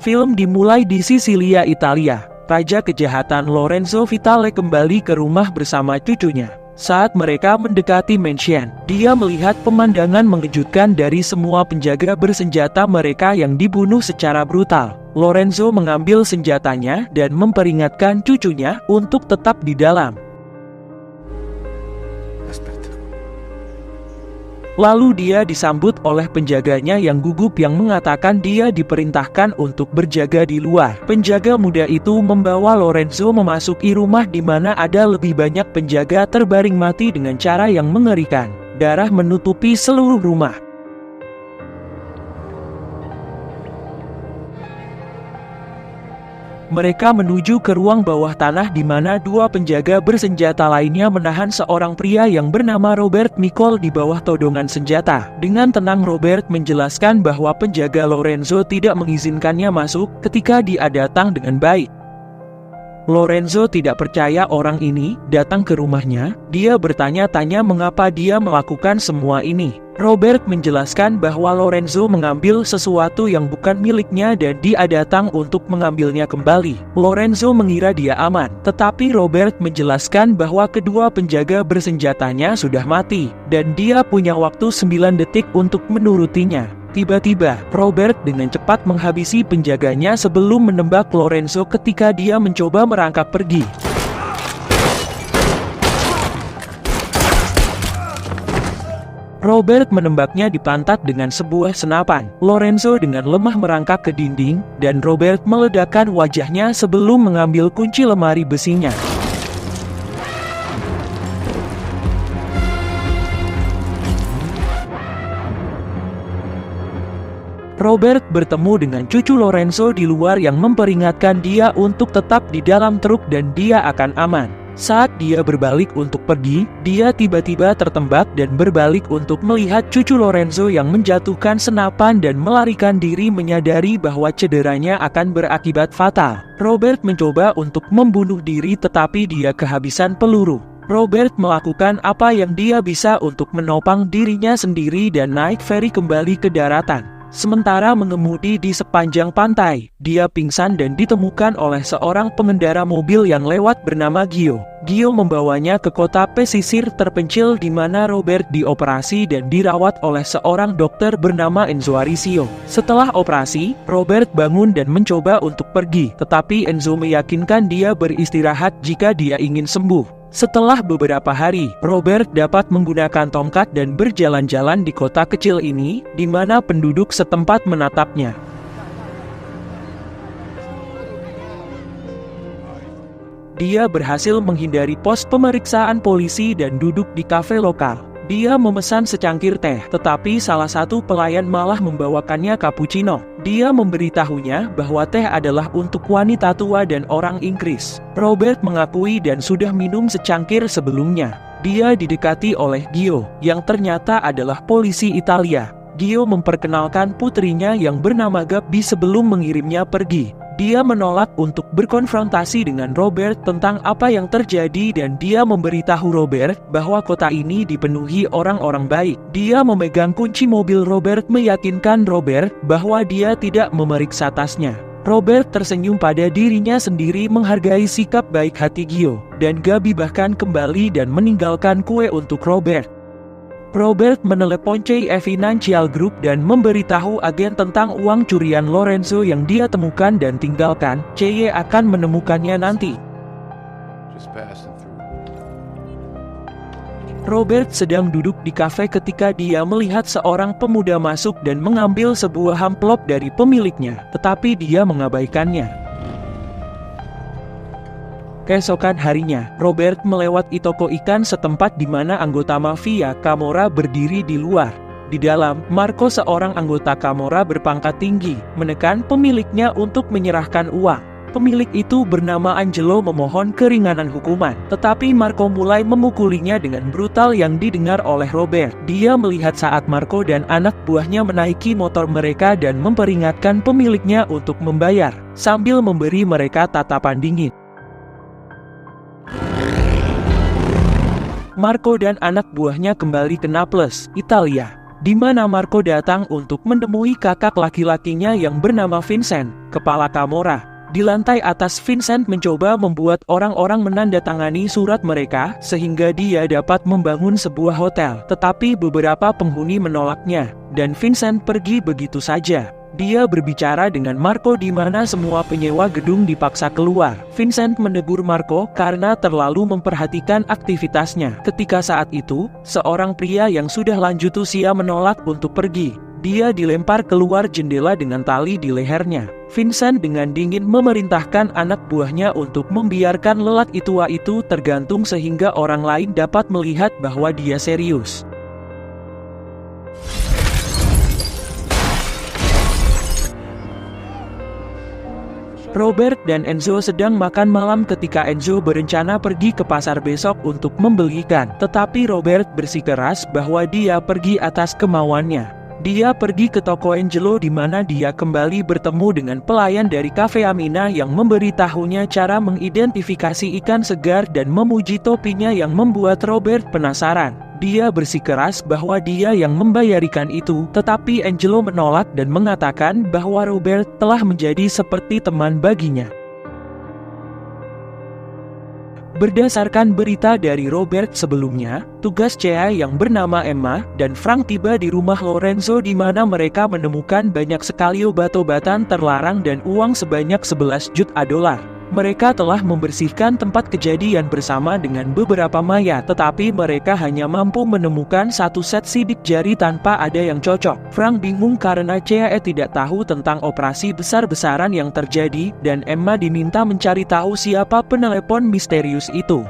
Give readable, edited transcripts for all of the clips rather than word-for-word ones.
Film dimulai di Sisilia, Italia. Raja kejahatan Lorenzo Vitale kembali ke rumah bersama cucunya. Saat mereka mendekati mansion, dia melihat pemandangan mengejutkan dari semua penjaga bersenjata mereka yang dibunuh secara brutal. Lorenzo mengambil senjatanya dan memperingatkan cucunya untuk tetap di dalam. Lalu dia disambut oleh penjaganya yang gugup yang mengatakan dia diperintahkan untuk berjaga di luar. Penjaga muda itu membawa Lorenzo memasuki rumah di mana ada lebih banyak penjaga terbaring mati dengan cara yang mengerikan. Darah menutupi seluruh rumah. Mereka menuju ke ruang bawah tanah di mana dua penjaga bersenjata lainnya menahan seorang pria yang bernama Robert Nicole di bawah todongan senjata. Dengan tenang Robert menjelaskan bahwa penjaga Lorenzo tidak mengizinkannya masuk ketika dia datang dengan baik. Lorenzo tidak percaya orang ini datang ke rumahnya. Dia bertanya-tanya mengapa dia melakukan semua ini. Robert menjelaskan bahwa Lorenzo mengambil sesuatu yang bukan miliknya dan dia datang untuk mengambilnya kembali. Lorenzo mengira dia aman, tetapi Robert menjelaskan bahwa kedua penjaga bersenjatanya sudah mati, dan dia punya waktu 9 detik untuk menurutinya. Tiba-tiba, Robert dengan cepat menghabisi penjaganya sebelum menembak Lorenzo ketika dia mencoba merangkak pergi. Robert menembaknya di pantat dengan sebuah senapan. Lorenzo dengan lemah merangkak ke dinding, dan Robert meledakkan wajahnya sebelum mengambil kunci lemari besinya. Robert bertemu dengan cucu Lorenzo di luar yang memperingatkan dia untuk tetap di dalam truk dan dia akan aman. Saat dia berbalik untuk pergi, dia tiba-tiba tertembak dan berbalik untuk melihat cucu Lorenzo yang menjatuhkan senapan dan melarikan diri menyadari bahwa cederanya akan berakibat fatal. Robert mencoba untuk membunuh diri tetapi dia kehabisan peluru. Robert melakukan apa yang dia bisa untuk menopang dirinya sendiri dan naik feri kembali ke daratan. Sementara mengemudi di sepanjang pantai, dia pingsan dan ditemukan oleh seorang pengendara mobil yang lewat bernama Gio. Gio membawanya ke kota pesisir terpencil di mana Robert dioperasi dan dirawat oleh seorang dokter bernama Enzo Arisio. Setelah operasi, Robert bangun dan mencoba untuk pergi, tetapi Enzo meyakinkan dia beristirahat jika dia ingin sembuh. Setelah beberapa hari, Robert dapat menggunakan tongkat dan berjalan-jalan di kota kecil ini, di mana penduduk setempat menatapnya. Dia berhasil menghindari pos pemeriksaan polisi dan duduk di kafe lokal. Dia memesan secangkir teh, tetapi salah satu pelayan malah membawakannya cappuccino. Dia memberitahunya bahwa teh adalah untuk wanita tua dan orang Inggris. Robert mengakui dan sudah minum secangkir sebelumnya. Dia didekati oleh Gio, yang ternyata adalah polisi Italia. Gio memperkenalkan putrinya yang bernama Gabi sebelum mengirimnya pergi. Dia menolak untuk berkonfrontasi dengan Robert tentang apa yang terjadi dan dia memberitahu Robert bahwa kota ini dipenuhi orang-orang baik. Dia memegang kunci mobil Robert meyakinkan Robert bahwa dia tidak memeriksa tasnya. Robert tersenyum pada dirinya sendiri menghargai sikap baik hati Gio, dan Gabi bahkan kembali dan meninggalkan kue untuk Robert. Robert menelepon CIE Financial Group dan memberitahu agen tentang uang curian Lorenzo yang dia temukan dan tinggalkan. CIE akan menemukannya nanti. Robert sedang duduk di kafe ketika dia melihat seorang pemuda masuk dan mengambil sebuah amplop dari pemiliknya, tetapi dia mengabaikannya. Keesokan harinya, Robert melewati toko ikan setempat di mana anggota mafia Camorra berdiri di luar. Di dalam, Marco, seorang anggota Camorra berpangkat tinggi, menekan pemiliknya untuk menyerahkan uang. Pemilik itu bernama Angelo memohon keringanan hukuman, tetapi Marco mulai memukulinya dengan brutal yang didengar oleh Robert. Dia melihat saat Marco dan anak buahnya menaiki motor mereka dan memperingatkan pemiliknya untuk membayar, sambil memberi mereka tatapan dingin. Marco dan anak buahnya kembali ke Naples, Italia. di mana Marco datang untuk menemui kakak laki-lakinya yang bernama Vincent, kepala Camorra. Di lantai atas, Vincent mencoba membuat orang-orang menandatangani surat mereka sehingga dia dapat membangun sebuah hotel. Tetapi beberapa penghuni menolaknya, dan Vincent pergi begitu saja. Dia berbicara dengan Marco di mana semua penyewa gedung dipaksa keluar. Vincent menegur Marco karena terlalu memperhatikan aktivitasnya. Ketika saat itu, seorang pria yang sudah lanjut usia menolak untuk pergi. Dia dilempar keluar jendela dengan tali di lehernya. Vincent dengan dingin memerintahkan anak buahnya untuk membiarkan lelaki tua itu tergantung sehingga orang lain dapat melihat bahwa dia serius. Robert dan Enzo sedang makan malam ketika Enzo berencana pergi ke pasar besok untuk membeli ikan. Tetapi Robert bersikeras bahwa dia pergi atas kemauannya. Dia pergi ke toko Angelo di mana dia kembali bertemu dengan pelayan dari Cafe Amina yang memberitahunya cara mengidentifikasi ikan segar dan memuji topinya yang membuat Robert penasaran. Dia bersikeras bahwa dia yang membayar ikan itu, tetapi Angelo menolak dan mengatakan bahwa Robert telah menjadi seperti teman baginya. Berdasarkan berita dari Robert sebelumnya, tugas Cea yang bernama Emma dan Frank tiba di rumah Lorenzo di mana mereka menemukan banyak sekali obat-obatan terlarang dan uang sebanyak 11 juta dolar. Mereka telah membersihkan tempat kejadian bersama dengan beberapa mayat, tetapi mereka hanya mampu menemukan satu set sidik jari tanpa ada yang cocok. Frank bingung karena Cea tidak tahu tentang operasi besar-besaran yang terjadi, dan Emma diminta mencari tahu siapa penelepon misterius itu.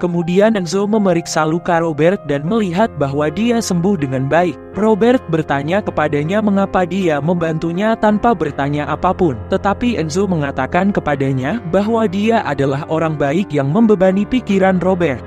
Kemudian Enzo memeriksa luka Robert dan melihat bahwa dia sembuh dengan baik. Robert bertanya kepadanya mengapa dia membantunya tanpa bertanya apapun. Tetapi Enzo mengatakan kepadanya bahwa dia adalah orang baik yang membebani pikiran Robert.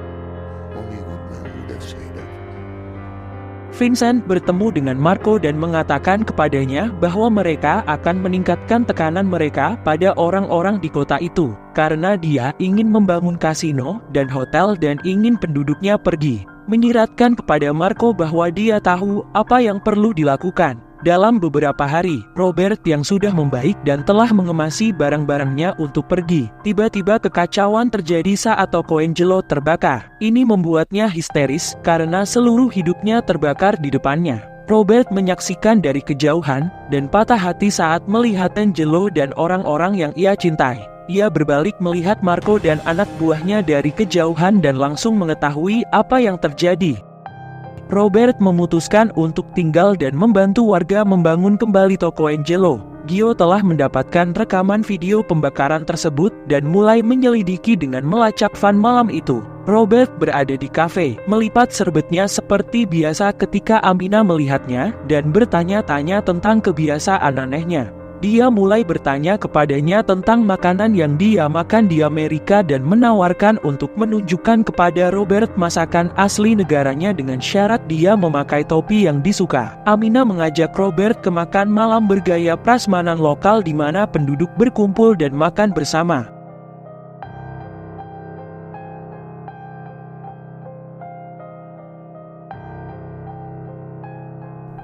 Vincent bertemu dengan Marco dan mengatakan kepadanya bahwa mereka akan meningkatkan tekanan mereka pada orang-orang di kota itu, karena dia ingin membangun kasino dan hotel dan ingin penduduknya pergi. Menyiratkan kepada Marco bahwa dia tahu apa yang perlu dilakukan. Dalam beberapa hari, Robert yang sudah membaik dan telah mengemasi barang-barangnya untuk pergi. Tiba-tiba kekacauan terjadi saat toko Angelo terbakar. Ini membuatnya histeris karena seluruh hidupnya terbakar di depannya. Robert menyaksikan dari kejauhan dan patah hati saat melihat Angelo dan orang-orang yang ia cintai. Ia berbalik melihat Marco dan anak buahnya dari kejauhan dan langsung mengetahui apa yang terjadi. Robert memutuskan untuk tinggal dan membantu warga membangun kembali toko Angelo. Gio telah mendapatkan rekaman video pembakaran tersebut dan mulai menyelidiki dengan melacak van malam itu. Robert berada di kafe, melipat serbetnya seperti biasa ketika Amina melihatnya dan bertanya-tanya tentang kebiasaan anehnya. Dia mulai bertanya kepadanya tentang makanan yang dia makan di Amerika dan menawarkan untuk menunjukkan kepada Robert masakan asli negaranya dengan syarat dia memakai topi yang disuka. Amina mengajak Robert ke makan malam bergaya prasmanan lokal di mana penduduk berkumpul dan makan bersama.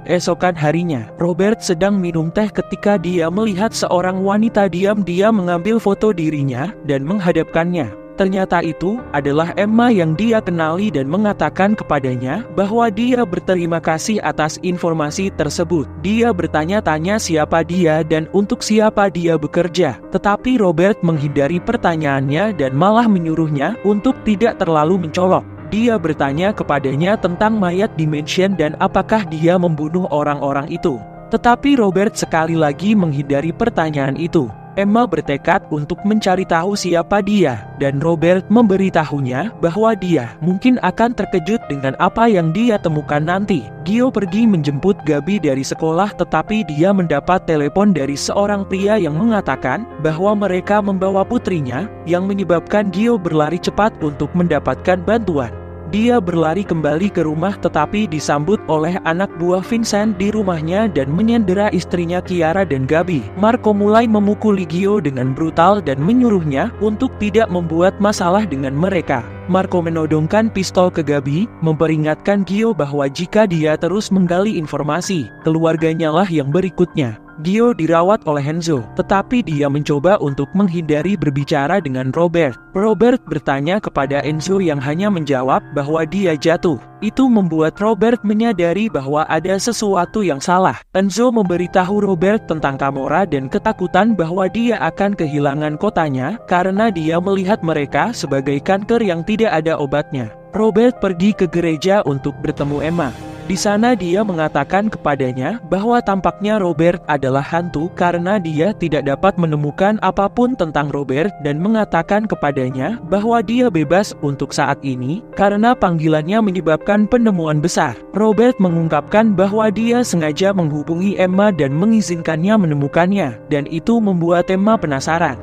Esokan harinya, Robert sedang minum teh ketika dia melihat seorang wanita diam-diam mengambil foto dirinya dan menghadapkannya. Ternyata itu adalah Emma yang dia kenali dan mengatakan kepadanya bahwa dia berterima kasih atas informasi tersebut. Dia bertanya-tanya siapa dia dan untuk siapa dia bekerja. Tetapi Robert menghindari pertanyaannya dan malah menyuruhnya untuk tidak terlalu mencolok. Dia bertanya kepadanya tentang mayat di mansion dan apakah dia membunuh orang-orang itu. Tetapi Robert sekali lagi menghindari pertanyaan itu. Emma bertekad untuk mencari tahu siapa dia, dan Robert memberitahunya bahwa dia mungkin akan terkejut dengan apa yang dia temukan nanti. Gio pergi menjemput Gabi dari sekolah, tetapi dia mendapat telepon dari seorang pria yang mengatakan bahwa mereka membawa putrinya, yang menyebabkan Gio berlari cepat untuk mendapatkan bantuan. Dia berlari kembali ke rumah tetapi disambut oleh anak buah Vincent di rumahnya dan menyandera istrinya Chiara dan Gabi. Marco mulai memukuli Gio dengan brutal dan menyuruhnya untuk tidak membuat masalah dengan mereka. Marco menodongkan pistol ke Gabi, memperingatkan Gio bahwa jika dia terus menggali informasi, keluarganya lah yang berikutnya. Gio dirawat oleh Enzo, tetapi dia mencoba untuk menghindari berbicara dengan Robert. Robert bertanya kepada Enzo yang hanya menjawab bahwa dia jatuh. Itu membuat Robert menyadari bahwa ada sesuatu yang salah. Enzo memberitahu Robert tentang Gamora dan ketakutan bahwa dia akan kehilangan kotanya karena dia melihat mereka sebagai kanker yang tidak ada obatnya. Robert pergi ke gereja untuk bertemu Emma. Di sana dia mengatakan kepadanya bahwa tampaknya Robert adalah hantu karena dia tidak dapat menemukan apapun tentang Robert dan mengatakan kepadanya bahwa dia bebas untuk saat ini karena panggilannya menyebabkan penemuan besar. Robert mengungkapkan bahwa dia sengaja menghubungi Emma dan mengizinkannya menemukannya, dan itu membuat Emma penasaran.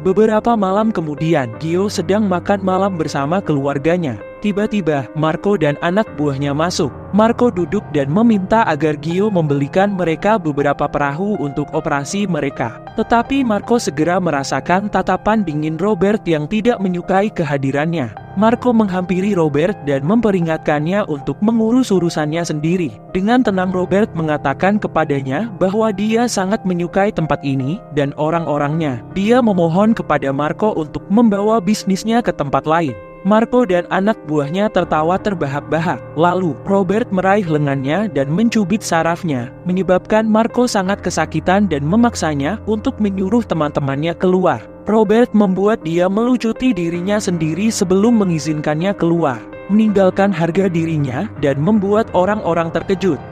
Beberapa malam kemudian, Gio sedang makan malam bersama keluarganya. Tiba-tiba, Marco dan anak buahnya masuk. Marco duduk dan meminta agar Gio membelikan mereka beberapa perahu untuk operasi mereka. Tetapi Marco segera merasakan tatapan dingin Robert yang tidak menyukai kehadirannya. Marco menghampiri Robert dan memperingatkannya untuk mengurus urusannya sendiri. Dengan tenang Robert mengatakan kepadanya bahwa dia sangat menyukai tempat ini dan orang-orangnya. Dia memohon kepada Marco untuk membawa bisnisnya ke tempat lain. Marco dan anak buahnya tertawa terbahak-bahak. Lalu, Robert meraih lengannya dan mencubit sarafnya, menyebabkan Marco sangat kesakitan dan memaksanya untuk menyuruh teman-temannya keluar. Robert membuat dia melucuti dirinya sendiri sebelum mengizinkannya keluar, meninggalkan harga dirinya dan membuat orang-orang terkejut.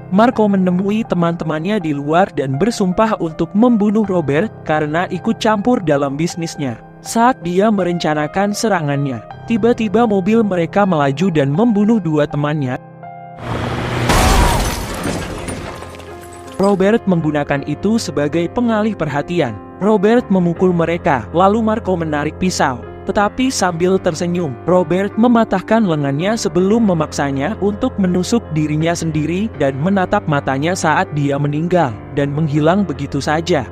Marco menemui teman-temannya di luar dan bersumpah untuk membunuh Robert karena ikut campur dalam bisnisnya. Saat dia merencanakan serangannya, tiba-tiba mobil mereka melaju dan membunuh dua temannya. Robert menggunakan itu sebagai pengalih perhatian. Robert memukul mereka, lalu Marco menarik pisau. Tetapi sambil tersenyum, Robert mematahkan lengannya sebelum memaksanya untuk menusuk dirinya sendiri dan menatap matanya saat dia meninggal, dan menghilang begitu saja.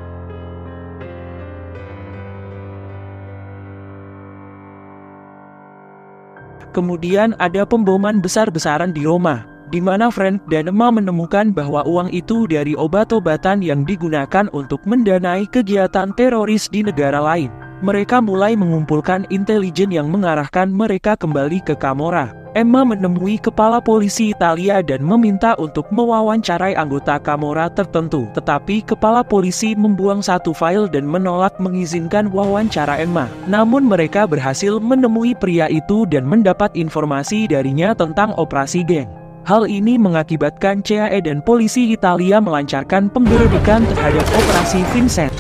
Kemudian ada pemboman besar-besaran di Roma, di mana Frank dan Emma menemukan bahwa uang itu dari obat-obatan yang digunakan untuk mendanai kegiatan teroris di negara lain. Mereka mulai mengumpulkan intelijen yang mengarahkan mereka kembali ke Gamora. Emma menemui kepala polisi Italia dan meminta untuk mewawancarai anggota Gamora tertentu. Tetapi kepala polisi membuang satu file dan menolak mengizinkan wawancara Emma. Namun mereka berhasil menemui pria itu dan mendapat informasi darinya tentang operasi geng. Hal ini mengakibatkan CAE dan polisi Italia melancarkan penggerbekan terhadap operasi Vincent.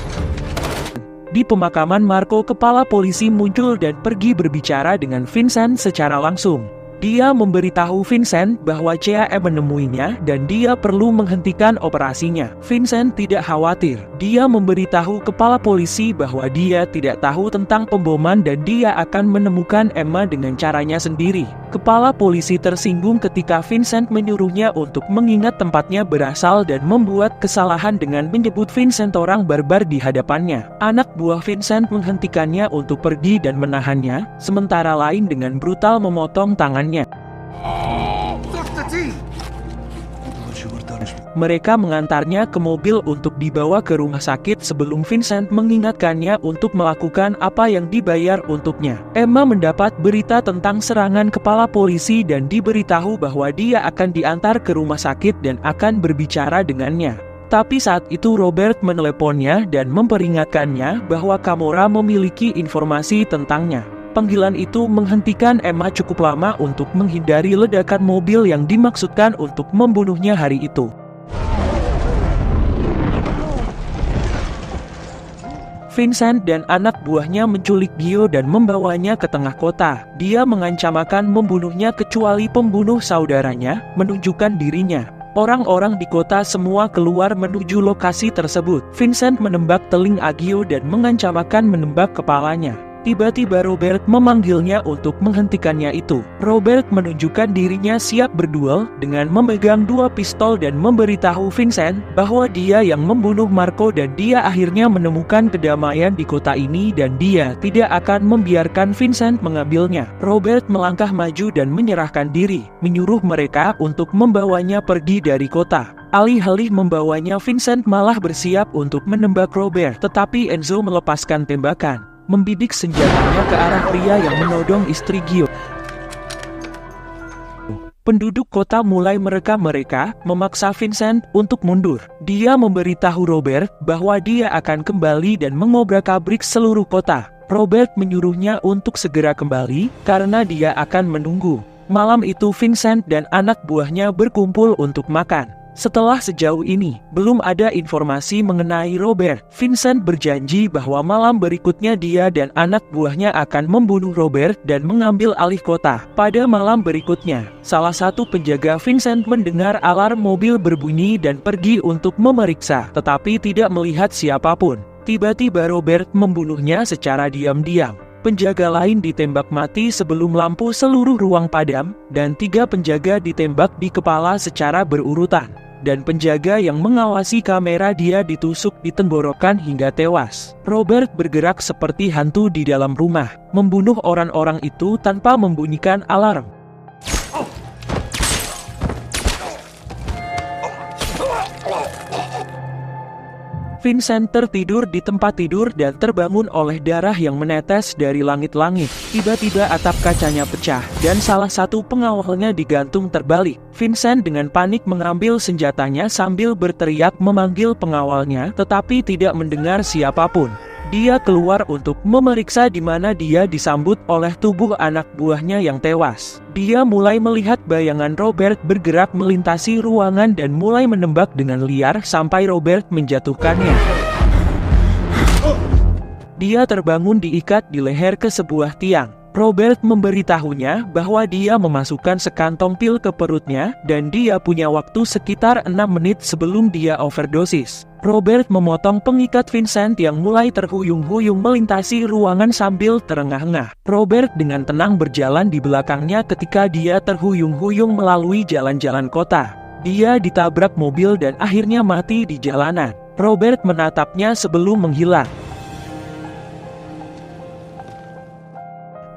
Di pemakaman Marco, kepala polisi muncul dan pergi berbicara dengan Vincent secara langsung. Dia memberitahu Vincent bahwa CAE menemuinya dan dia perlu menghentikan operasinya. Vincent tidak khawatir. Dia memberitahu kepala polisi bahwa dia tidak tahu tentang pemboman dan dia akan menemukan Emma dengan caranya sendiri. Kepala polisi tersinggung ketika Vincent menyuruhnya untuk mengingat tempatnya berasal dan membuat kesalahan dengan menyebut Vincent orang barbar di hadapannya. Anak buah Vincent menghentikannya untuk pergi dan menahannya, sementara lain dengan brutal memotong tangannya. Mereka mengantarnya ke mobil untuk dibawa ke rumah sakit sebelum Vincent mengingatkannya untuk melakukan apa yang dibayar untuknya. Emma mendapat berita tentang serangan kepala polisi dan diberitahu bahwa dia akan diantar ke rumah sakit dan akan berbicara dengannya. Tapi saat itu Robert meneleponnya dan memperingatkannya bahwa Gamora memiliki informasi tentangnya. Panggilan itu menghentikan Emma cukup lama untuk menghindari ledakan mobil yang dimaksudkan untuk membunuhnya hari itu. Vincent dan anak buahnya menculik Gio dan membawanya ke tengah kota. Dia mengancam akan membunuhnya kecuali pembunuh saudaranya menunjukkan dirinya. Orang-orang di kota semua keluar menuju lokasi tersebut. Vincent menembak telinga Gio dan mengancam akan menembak kepalanya. Tiba-tiba Robert memanggilnya untuk menghentikannya itu. Robert menunjukkan dirinya siap berduel dengan memegang 2 pistol dan memberitahu Vincent bahwa dia yang membunuh Marco dan dia akhirnya menemukan kedamaian di kota ini dan dia tidak akan membiarkan Vincent mengambilnya. Robert melangkah maju dan menyerahkan diri, menyuruh mereka untuk membawanya pergi dari kota. Alih-alih membawanya, Vincent malah bersiap untuk menembak Robert, tetapi Enzo melepaskan tembakan, membidik senjatanya ke arah pria yang menodong istri Gio. Penduduk kota mulai mereka memaksa Vincent untuk mundur. Dia memberitahu Robert bahwa dia akan kembali dan mengobrak-abrik seluruh kota. Robert menyuruhnya untuk segera kembali karena dia akan menunggu. Malam itu Vincent dan anak buahnya berkumpul untuk makan. Setelah sejauh ini, belum ada informasi mengenai Robert. Vincent berjanji bahwa malam berikutnya dia dan anak buahnya akan membunuh Robert dan mengambil alih kota. Pada malam berikutnya, salah satu penjaga Vincent mendengar alarm mobil berbunyi dan pergi untuk memeriksa, tetapi tidak melihat siapapun. Tiba-tiba Robert membunuhnya secara diam-diam. Penjaga lain ditembak mati sebelum lampu seluruh ruang padam, dan 3 penjaga ditembak di kepala secara berurutan. Dan penjaga yang mengawasi kamera dia ditusuk di tenggorokan hingga tewas. Robert bergerak seperti hantu di dalam rumah, membunuh orang-orang itu tanpa membunyikan alarm. Vincent tertidur di tempat tidur dan terbangun oleh darah yang menetes dari langit-langit. Tiba-tiba atap kacanya pecah dan salah satu pengawalnya digantung terbalik. Vincent dengan panik mengambil senjatanya sambil berteriak memanggil pengawalnya, tetapi tidak mendengar siapapun. Dia keluar untuk memeriksa di mana dia disambut oleh tubuh anak buahnya yang tewas. Dia mulai melihat bayangan Robert bergerak melintasi ruangan dan mulai menembak dengan liar sampai Robert menjatuhkannya. Dia terbangun diikat di leher ke sebuah tiang. Robert memberitahunya bahwa dia memasukkan sekantong pil ke perutnya dan dia punya waktu sekitar 6 menit sebelum dia overdosis. Robert memotong pengikat Vincent yang mulai terhuyung-huyung melintasi ruangan sambil terengah-engah. Robert dengan tenang berjalan di belakangnya ketika dia terhuyung-huyung melalui jalan-jalan kota. Dia ditabrak mobil dan akhirnya mati di jalanan. Robert menatapnya sebelum menghilang.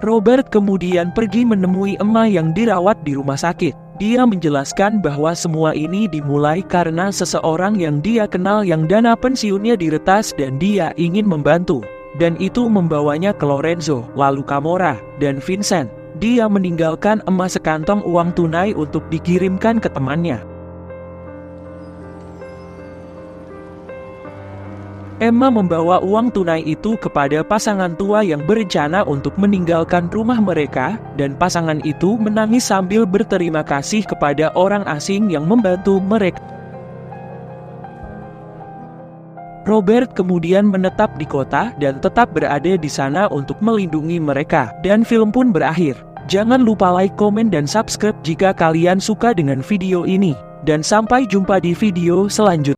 Robert kemudian pergi menemui Emma yang dirawat di rumah sakit. Dia menjelaskan bahwa semua ini dimulai karena seseorang yang dia kenal yang dana pensiunnya diretas dan dia ingin membantu. Dan itu membawanya ke Lorenzo, lalu Camorra, dan Vincent. Dia meninggalkan Emma sekantong uang tunai untuk dikirimkan ke temannya. Emma membawa uang tunai itu kepada pasangan tua yang berencana untuk meninggalkan rumah mereka, dan pasangan itu menangis sambil berterima kasih kepada orang asing yang membantu mereka. Robert kemudian menetap di kota dan tetap berada di sana untuk melindungi mereka, dan film pun berakhir. Jangan lupa like, komen, dan subscribe jika kalian suka dengan video ini, dan sampai jumpa di video selanjutnya.